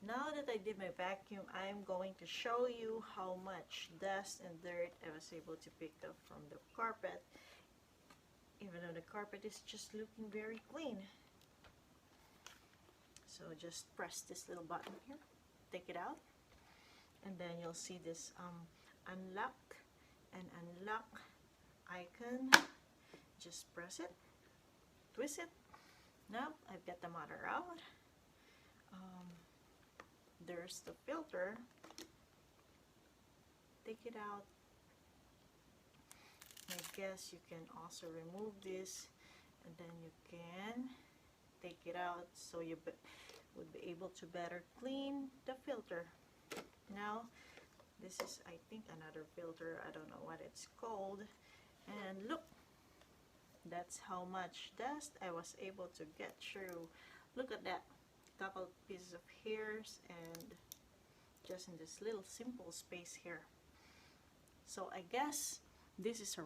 Now that I did my vacuum, I'm going to show you how much dust and dirt I was able to pick up from the carpet, even though the carpet is just looking very clean. So just press this little button here, take it out, and then you'll see this unlock and unlock icon. Just press it, twist it. Now I've got the motor out. There's the filter. Take it out. I guess you can also remove this, and then you can take it out so you would be able to better clean the filter. Now this is, I think, another filter. I don't know what it's called. And look, that's how much dust I was able to get through. Look at that, couple pieces of hairs, and just in this little simple space here. So I guess this is a